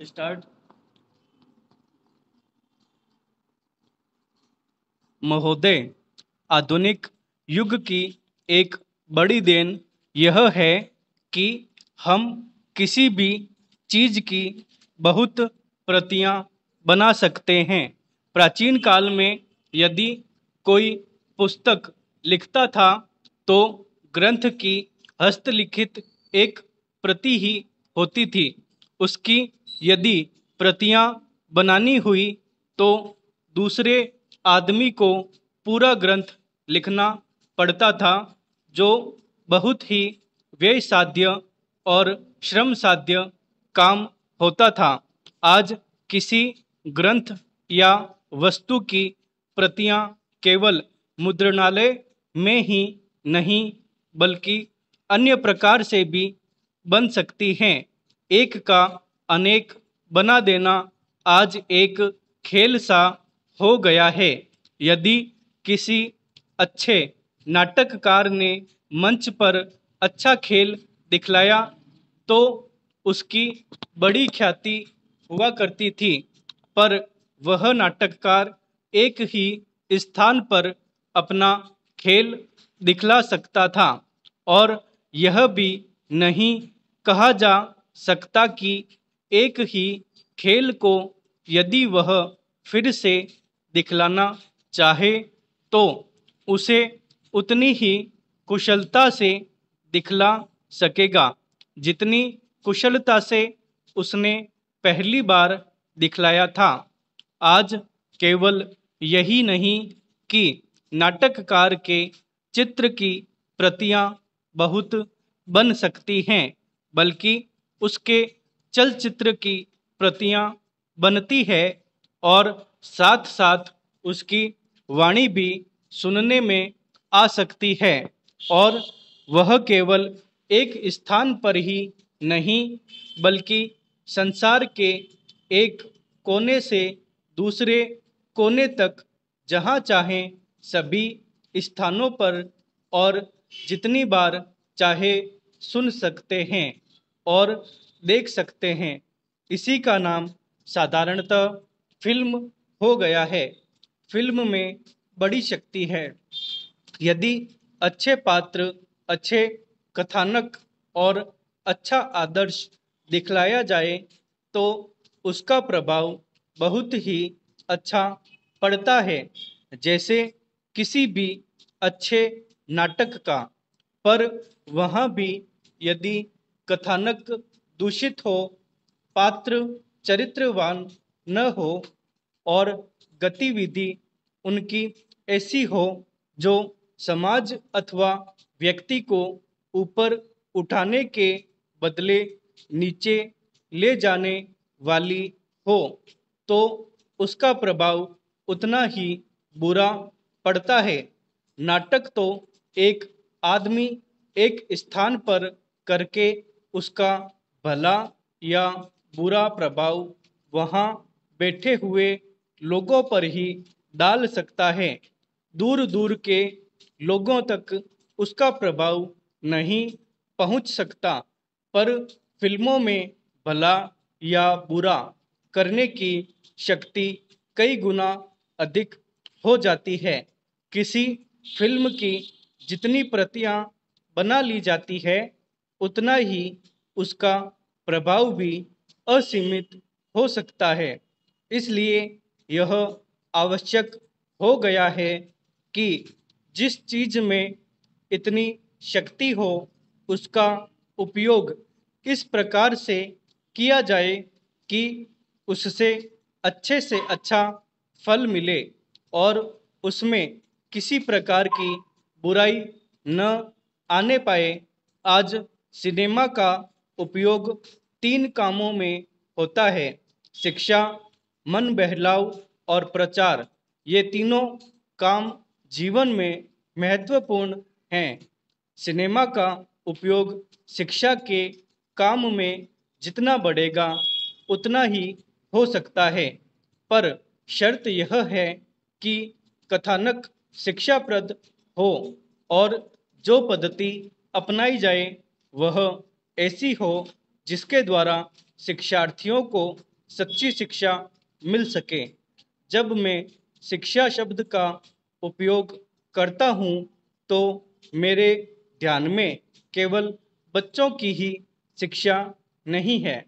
Start. महोदय, आधुनिक युग की एक बड़ी देन यह है कि हम किसी भी चीज़ की बहुत प्रतियां बना सकते हैं। प्राचीन काल में यदि कोई पुस्तक लिखता था तो ग्रंथ की हस्तलिखित एक प्रति ही होती थी। उसकी यदि प्रतियां बनानी हुई तो दूसरे आदमी को पूरा ग्रंथ लिखना पड़ता था, जो बहुत ही व्यय साध्य और श्रम साध्य काम होता था। आज किसी ग्रंथ या वस्तु की प्रतियां केवल मुद्रणालय में ही नहीं बल्कि अन्य प्रकार से भी बन सकती हैं। एक का अनेक बना देना आज एक खेल सा हो गया है। यदि किसी अच्छे नाटककार ने मंच पर अच्छा खेल दिखलाया तो उसकी बड़ी ख्याति हुआ करती थी, पर वह नाटककार एक ही स्थान पर अपना खेल दिखला सकता था और यह भी नहीं कहा जा सकता कि एक ही खेल को यदि वह फिर से दिखलाना चाहे तो उसे उतनी ही कुशलता से दिखला सकेगा जितनी कुशलता से उसने पहली बार दिखलाया था। आज केवल यही नहीं कि नाटककार के चित्र की प्रतियां बहुत बन सकती हैं, बल्कि उसके चलचित्र की प्रतियां बनती है और साथ साथ उसकी वाणी भी सुनने में आ सकती है। और वह केवल एक स्थान पर ही नहीं बल्कि संसार के एक कोने से दूसरे कोने तक जहाँ चाहें सभी स्थानों पर और जितनी बार चाहे सुन सकते हैं और देख सकते हैं। इसी का नाम साधारणतः फिल्म हो गया है। फिल्म में बड़ी शक्ति है। यदि अच्छे पात्र, अच्छे कथानक और अच्छा आदर्श दिखलाया जाए तो उसका प्रभाव बहुत ही अच्छा पड़ता है, जैसे किसी भी अच्छे नाटक का। पर वहाँ भी यदि कथानक दूषित हो, पात्र चरित्रवान न हो और गतिविधि उनकी ऐसी हो जो समाज अथवा व्यक्ति को ऊपर उठाने के बदले नीचे ले जाने वाली हो, तो उसका प्रभाव उतना ही बुरा पड़ता है। नाटक तो एक आदमी एक स्थान पर करके उसका भला या बुरा प्रभाव वहाँ बैठे हुए लोगों पर ही डाल सकता है। दूर दूर के लोगों तक उसका प्रभाव नहीं पहुंच सकता, पर फिल्मों में भला या बुरा करने की शक्ति कई गुना अधिक हो जाती है। किसी फिल्म की जितनी प्रतियां बना ली जाती है उतना ही उसका प्रभाव भी असीमित हो सकता है। इसलिए यह आवश्यक हो गया है कि जिस चीज़ में इतनी शक्ति हो उसका उपयोग इस प्रकार से किया जाए कि उससे अच्छे से अच्छा फल मिले और उसमें किसी प्रकार की बुराई न आने पाए। आज सिनेमा का उपयोग तीन कामों में होता है: शिक्षा, मन बहलाव और प्रचार। ये तीनों काम जीवन में महत्वपूर्ण हैं। सिनेमा का उपयोग शिक्षा के काम में जितना बढ़ेगा उतना ही हो सकता है, पर शर्त यह है कि कथानक शिक्षाप्रद हो और जो पद्धति अपनाई जाए वह ऐसी हो जिसके द्वारा शिक्षार्थियों को सच्ची शिक्षा मिल सके। जब मैं शिक्षा शब्द का उपयोग करता हूँ तो मेरे ध्यान में केवल बच्चों की ही शिक्षा नहीं है